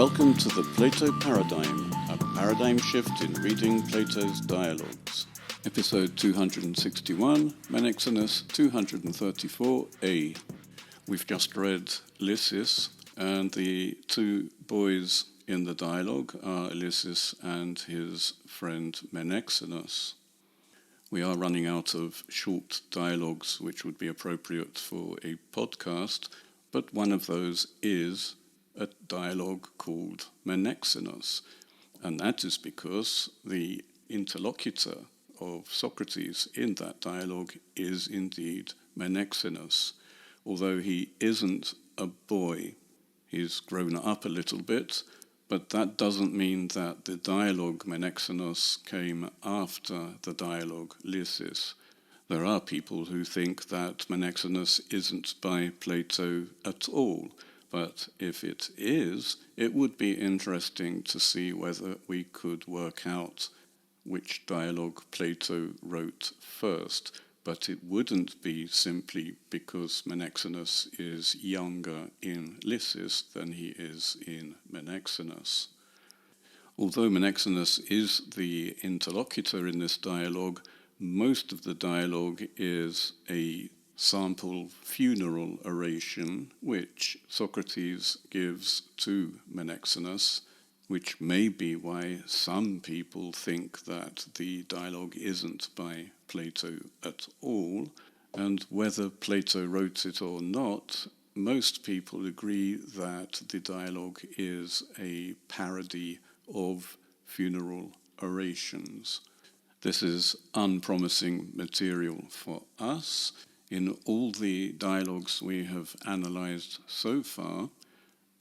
Welcome to the Plato Paradigm, a paradigm shift in reading Plato's dialogues. Episode 261, Menexenus 234a. We've just read Lysis, and the two boys in the dialogue are Lysis and his friend Menexenus. We are running out of short dialogues which would be appropriate for a podcast, but one of those is a dialogue called Menexenus, and that is because the interlocutor of Socrates in that dialogue is indeed Menexenus. Although he isn't a boy, he's grown up a little bit, but that doesn't mean that the dialogue Menexenus came after the dialogue Lysis. There are people who think that Menexenus isn't by Plato at all, but if it is, it would be interesting to see whether we could work out which dialogue Plato wrote first, but it wouldn't be simply because Menexenus is younger in Lysis than he is in Menexenus. Although Menexenus is the interlocutor in this dialogue, most of the dialogue is a sample funeral oration which Socrates gives to Menexenus, which may be why some people think that the dialogue isn't by Plato at all, and whether Plato wrote it or not, most people agree that the dialogue is a parody of funeral orations. This is unpromising material for us. In all the dialogues we have analysed so far,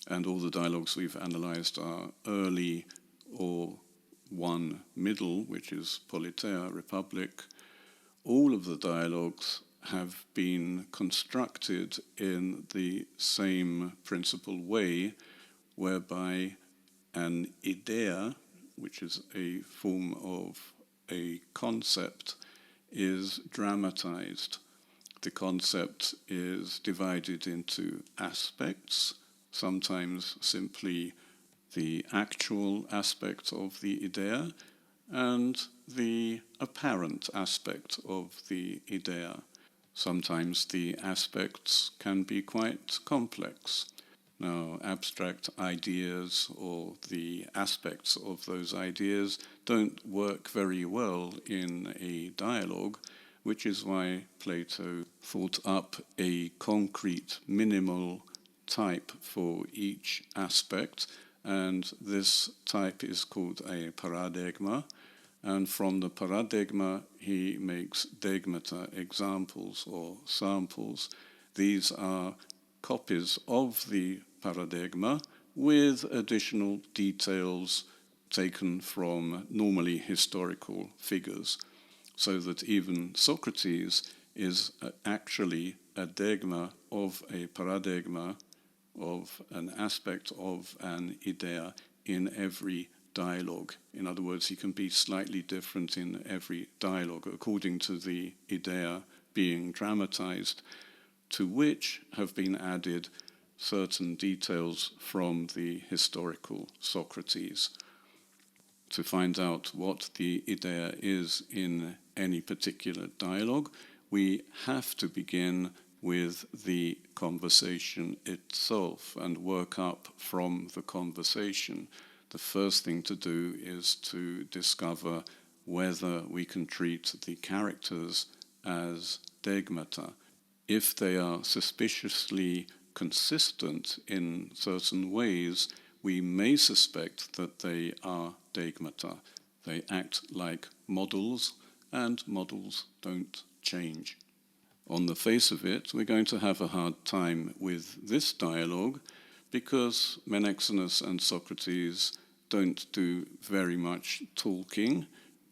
and all the dialogues we've analysed are early or one middle, which is Politeia, Republic, all of the dialogues have been constructed in the same principal way, whereby an idea, which is a form of a concept, is dramatized. The concept is divided into aspects, sometimes simply the actual aspect of the idea and the apparent aspect of the idea. Sometimes the aspects can be quite complex. Now, abstract ideas or the aspects of those ideas don't work very well in a dialogue, which is why Plato thought up a concrete minimal type for each aspect, and this type is called a paradigma, and from the paradigma he makes degmata, examples or samples. These are copies of the paradigma with additional details taken from normally historical figures, so that even Socrates is actually a degma of a paradigma, of an aspect of an idea in every dialogue. In other words, he can be slightly different in every dialogue according to the idea being dramatized, to which have been added certain details from the historical Socrates. To find out what the idea is in any particular dialogue, we have to begin with the conversation itself and work up from the conversation. The first thing to do is to discover whether we can treat the characters as degmata. If they are suspiciously consistent in certain ways, we may suspect that they are degmata. They act like models, and models don't change. On the face of it, we're going to have a hard time with this dialogue because Menexenus and Socrates don't do very much talking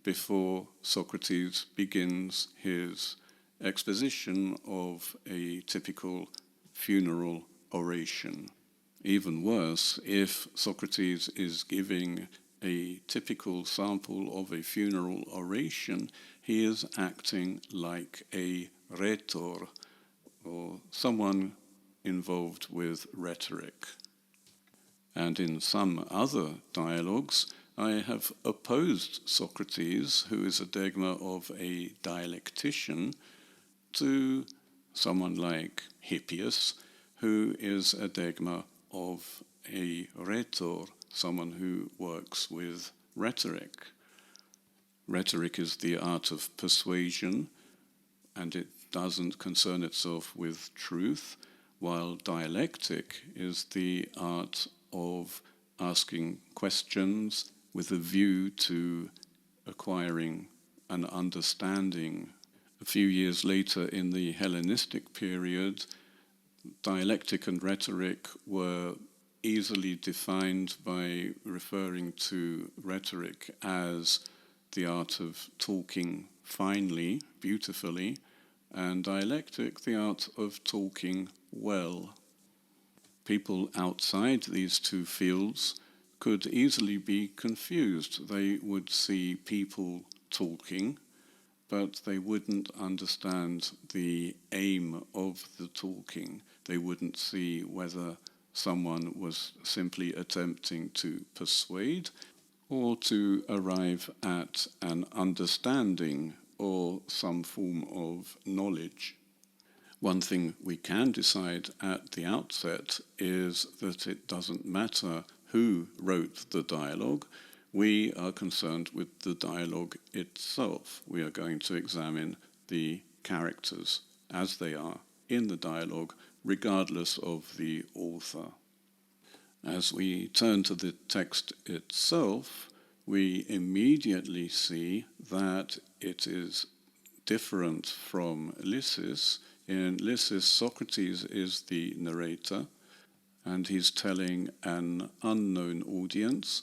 before Socrates begins his exposition of a typical funeral oration. Even worse, if Socrates is giving a typical sample of a funeral oration, he is acting like a rhetor, or someone involved with rhetoric. And in some other dialogues, I have opposed Socrates, who is a dogma of a dialectician, to someone like Hippias, who is a dogma of a rhetor, someone who works with rhetoric. Rhetoric is the art of persuasion, and it doesn't concern itself with truth, while dialectic is the art of asking questions with a view to acquiring an understanding. A few years later, in the Hellenistic period, dialectic and rhetoric were easily defined by referring to rhetoric as the art of talking finely, beautifully, and dialectic the art of talking well. People outside these two fields could easily be confused. They would see people talking, but they wouldn't understand the aim of the talking. They wouldn't see whether someone was simply attempting to persuade or to arrive at an understanding or some form of knowledge. One thing we can decide at the outset is that it doesn't matter who wrote the dialogue. We are concerned with the dialogue itself. We are going to examine the characters as they are in the dialogue, regardless of the author. As we turn to the text itself, we immediately see that it is different from Lysis. In Lysis, Socrates is the narrator, and he's telling an unknown audience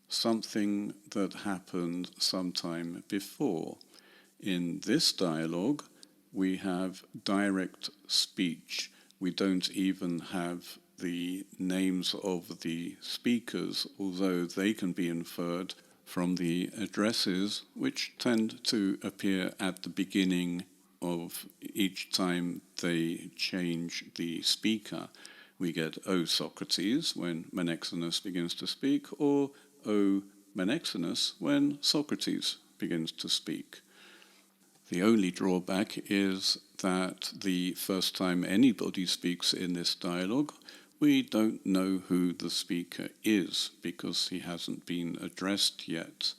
something that happened sometime before. In this dialogue, we have direct speech. We don't even have the names of the speakers, although they can be inferred from the addresses, which tend to appear at the beginning of each time they change the speaker. We get "O Socrates" when Menexenus begins to speak, or "O Menexenus" when Socrates begins to speak. The only drawback is that the first time anybody speaks in this dialogue, we don't know who the speaker is because he hasn't been addressed yet,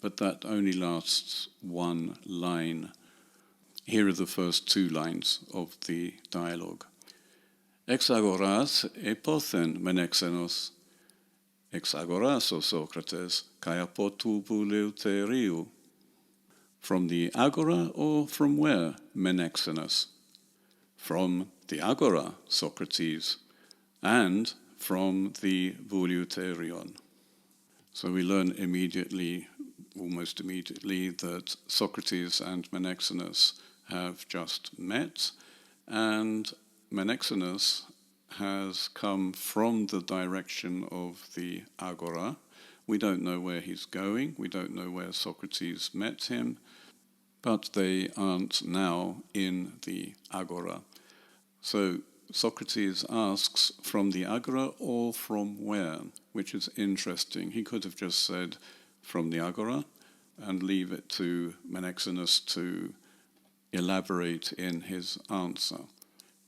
but that only lasts one line. Here are the first two lines of the dialogue. Exagoras epothen Menexenus, exagoras o Socrates, kai apotu buleuteriu. From the agora or from where, Menexenus? From the agora, Socrates, and from the Vuleuterion. So we learn immediately, almost immediately, that Socrates and Menexenus have just met, and Menexenus has come from the direction of the agora. We don't know where he's going, we don't know where Socrates met him, but they aren't now in the agora. So Socrates asks from the agora or from where, which is interesting. He could have just said from the agora and leave it to Menexenus to elaborate in his answer.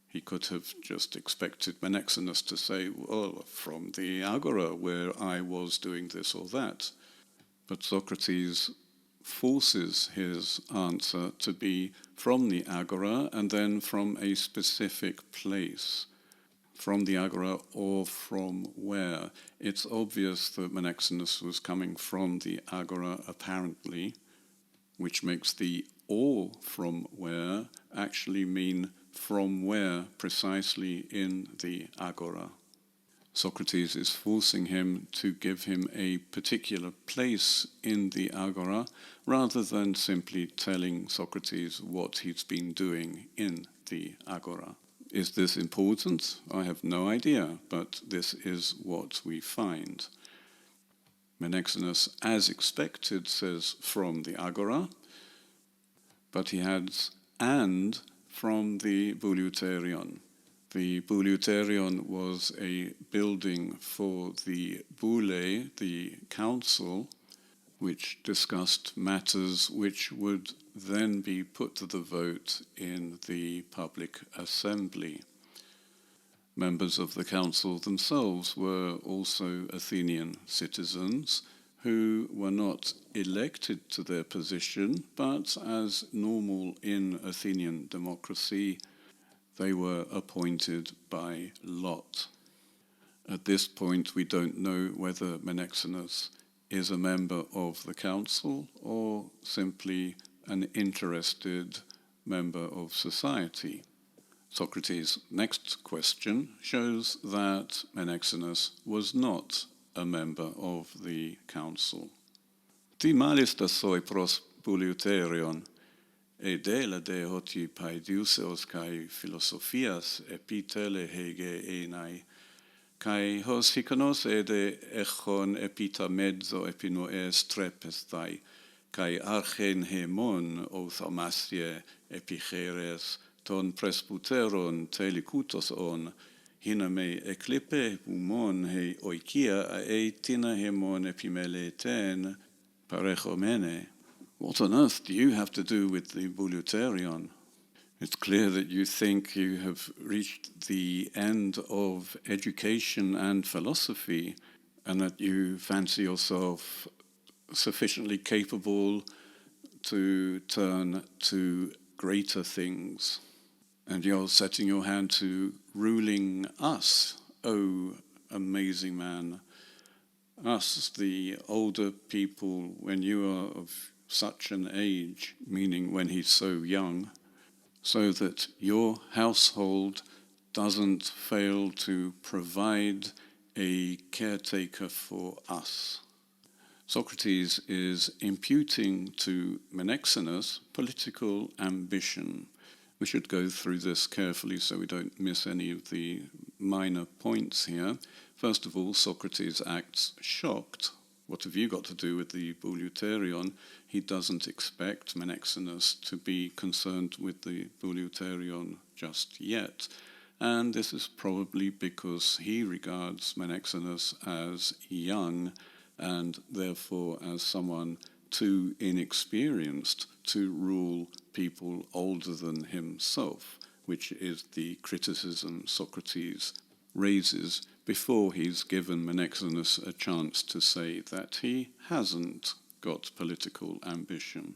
He could have just expected Menexenus to say, well, from the agora where I was doing this or that. But Socrates forces his answer to be from the agora and then from a specific place. From the agora or from where. It's obvious that Menexenus was coming from the agora apparently, which makes the or from where actually mean from where precisely in the agora. Socrates is forcing him to give him a particular place in the agora rather than simply telling Socrates what he's been doing in the agora. Is this important? I have no idea, but this is what we find. Menexenus, as expected, says from the agora, but he adds and from the Vuleuterion. The Bouleuterion was a building for the Boule, the council, which discussed matters which would then be put to the vote in the public assembly. Members of the council themselves were also Athenian citizens who were not elected to their position, but as normal in Athenian democracy, they were appointed by lot. At this point, we don't know whether Menexenus is a member of the council or simply an interested member of society. Socrates' next question shows that Menexenus was not a member of the council. Ti malis ta soi pros Bouleuterion, e dela de hoti paideuseos kai philosophias epitele hege enai, kai hos hikonos ede echon epita mezzo epinoes trepestai, kai archen hemon o thaumasie epicheres ton presbyteron telikutos on, hiname eklipe humon he oikia a tina hemon epimele ten parechomene. What on earth do you have to do with the Bouleuterion? It's clear that you think you have reached the end of education and philosophy, and that you fancy yourself sufficiently capable to turn to greater things. And you're setting your hand to ruling us, oh amazing man, us, the older people, when you are of such an age, meaning when he's so young, so that your household doesn't fail to provide a caretaker for us. Socrates is imputing to Menexenus political ambition. We should go through this carefully so we don't miss any of the minor points here. First of all, Socrates acts shocked. What have you got to do with the Bouleuterion? He doesn't expect Menexenus to be concerned with the Bouleuterion just yet. And this is probably because he regards Menexenus as young and therefore as someone too inexperienced to rule people older than himself, which is the criticism Socrates raises before he's given Menexenus a chance to say that he hasn't got political ambition.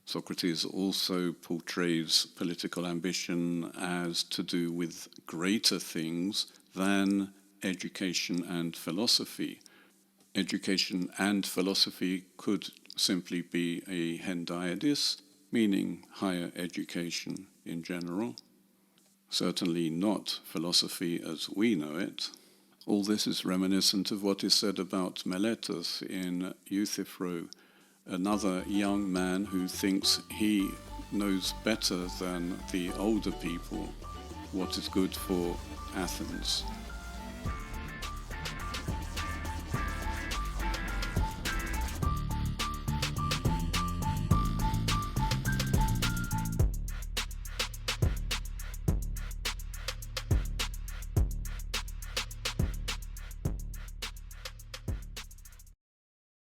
Socrates also portrays political ambition as to do with greater things than education and philosophy. Education and philosophy could simply be a hendiadys, meaning higher education in general. Certainly not philosophy as we know it. All this is reminiscent of what is said about Meletus in Euthyphro, another young man who thinks he knows better than the older people what is good for Athens.